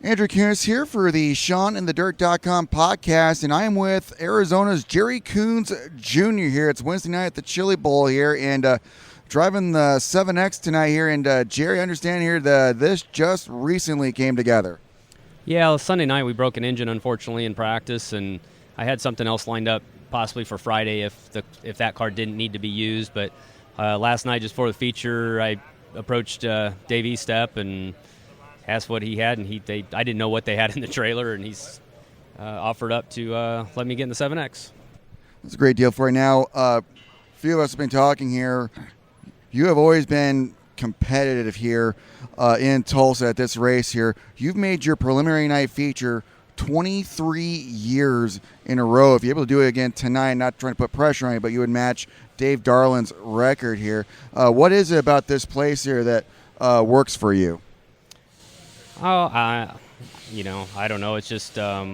Andrew Kunas here for the SeanInTheDirt.com podcast, and I am with Arizona's Jerry Coons Jr. here. It's Wednesday night at the Chili Bowl here, and driving the 7X tonight here. And Jerry, I understand here that this just recently came together. Yeah, Sunday night we broke an engine, unfortunately, in practice, and I had something else lined up possibly for Friday if that car didn't need to be used. But last night, just for the feature, I approached Dave Estep and asked what he had, and I didn't know what they had in the trailer, and he's offered up to let me get in the 7X. That's a great deal for you. Now, a few of us have been talking here. You have always been competitive here in Tulsa at this race here. You've made your preliminary night feature 23 years in a row. If you're able to do it again tonight, not trying to put pressure on you, but you would match Dave Darland's record here. What is it about this place here that works for you? I don't know. It's just I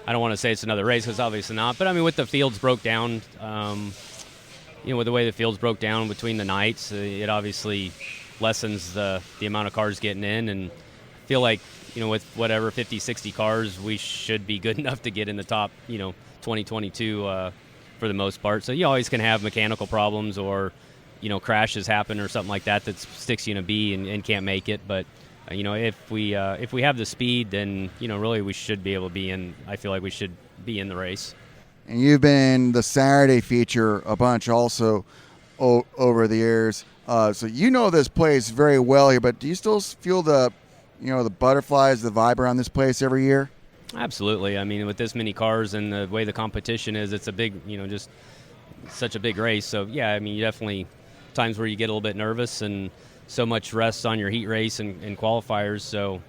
don't want to say it's another race because obviously not. But I mean, with the fields broke down, with the way the fields broke down between the nights, it obviously lessens the amount of cars getting in. And I feel like with whatever 50, 60 cars, we should be good enough to get in the top 2022 for the most part. So you always can have mechanical problems or crashes happen or something like that sticks you in a B and can't make it, but. If we have the speed, then really we should be able to be in. I feel like we should be in the race. And you've been in the Saturday feature a bunch also over the years, so you know this place very well here. But do you still feel the butterflies, the vibe around this place every year? Absolutely. I mean, with this many cars and the way the competition is, it's a big, just such a big race. So yeah, I mean, you definitely times where you get a little bit nervous and. So much rests on your heat race and qualifiers. So,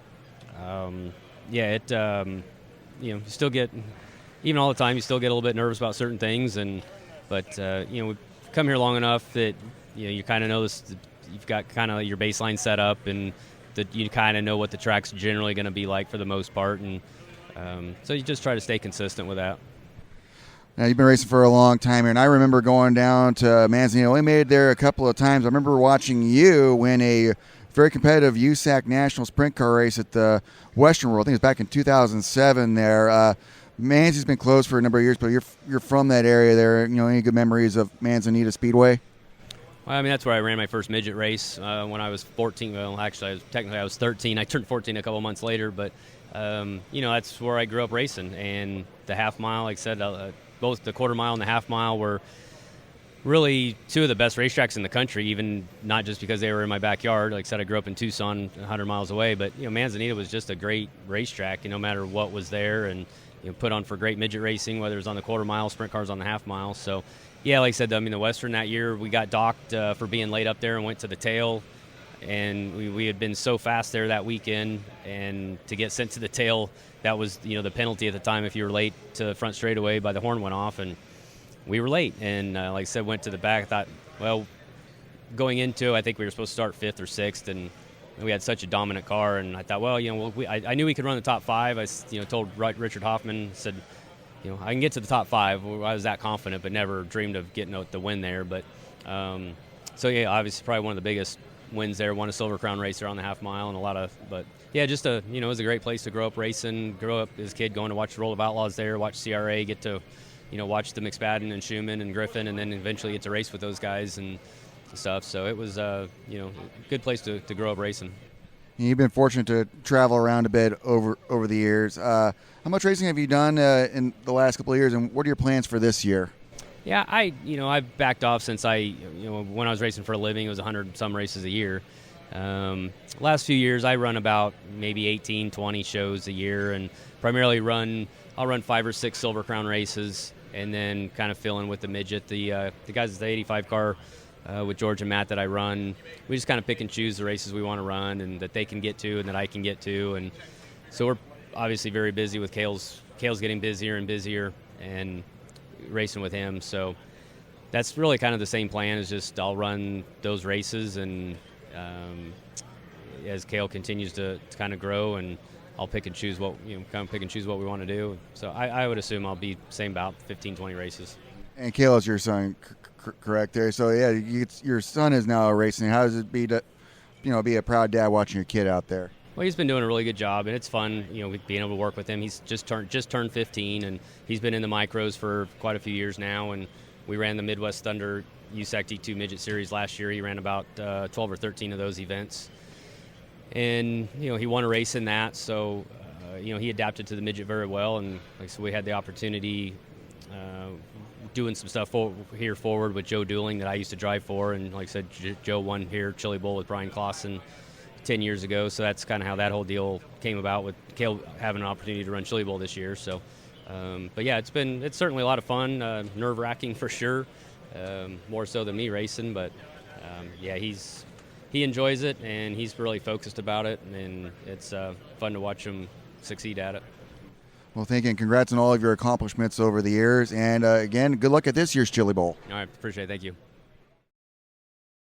you still get, even all the time, you still get a little bit nervous about certain things. But we've come here long enough that, you kind of know this, you've got kind of your baseline set up and that you kind of know what the track's generally going to be like for the most part. And so you just try to stay consistent with that. Now, you've been racing for a long time here, and I remember going down to Manzanita. We made it there a couple of times. I remember watching you win a very competitive USAC National Sprint Car race at the Western World. I think it was back in 2007 there. Manzi's been closed for a number of years, but you're from that area there. Any good memories of Manzanita Speedway? Well, I mean, that's where I ran my first midget race when I was 14. Well, actually, I was 13. I turned 14 a couple months later, but, that's where I grew up racing. And the half mile, like I said, both the quarter mile and the half mile were really two of the best racetracks in the country, even not just because they were in my backyard. Like I said, I grew up in Tucson, 100 miles away, but Manzanita was just a great racetrack, no matter what was there, and put on for great midget racing, whether it was on the quarter mile, sprint cars on the half mile. So yeah, like I said, the Western that year, we got docked for being late up there and went to the tail, and we had been so fast there that weekend, and to get sent to the tail, that was the penalty at the time if you were late to the front straightaway. By the horn went off, and we were late. And like I said, went to the back. I thought, well, going into, I think we were supposed to start 5th or 6th, and we had such a dominant car. And I thought, well, I knew we could run the top 5. I told Richard Hoffman, said, I can get to the top 5. I was that confident, but never dreamed of getting the win there. But so yeah, obviously probably one of the biggest wins there. Won a Silver Crown race there on the half mile, and but yeah, just it was a great place to grow up racing. Grow up as a kid, going to watch the Roll of Outlaws there, watch CRA, get to watch the McSpadden and Schumann and Griffin, and then eventually get to race with those guys and stuff. So it was a good place to grow up racing. You've been fortunate to travel around a bit over the years. How much racing have you done in the last couple of years, and what are your plans for this year? Yeah, I've backed off since when I was racing for a living, it was 100 some races a year. Last few years, I run about maybe 18, 20 shows a year, and primarily I'll run 5 or 6 Silver Crown races, and then kind of fill in with the midget. The guys at the 85 car with George and Matt that I run, we just kind of pick and choose the races we want to run and that they can get to and that I can get to. And so we're obviously very busy with Cale's getting busier and busier and racing with him. So that's really kind of the same plan, is just I'll run those races, and as Cale continues to kind of grow, and I'll pick and choose what we want to do. So I would assume I'll be same about 15, 20 races. And Cale is your son, correct there? So yeah, your son is now racing. How does it be to, be a proud dad watching your kid out there? Well, he's been doing a really good job, and it's fun, being able to work with him. He's just turned 15, and he's been in the micros for quite a few years now. And we ran the Midwest Thunder USAC D2 Midget Series last year. He ran about 12 or 13 of those events, and he won a race in that. So he adapted to the midget very well, and like I said, we had the opportunity doing some stuff here forward with Joe Dooling that I used to drive for, and like I said, Joe won here Chili Bowl with Brian Clausen 10 years ago, so that's kind of how that whole deal came about with Cale having an opportunity to run Chili Bowl this year. So, but yeah, it's certainly a lot of fun, nerve-wracking for sure, more so than me racing, but yeah, he enjoys it, and he's really focused about it, and it's fun to watch him succeed at it. Well, thank you, and congrats on all of your accomplishments over the years. And again, good luck at this year's Chili Bowl. All right, appreciate it. Thank you.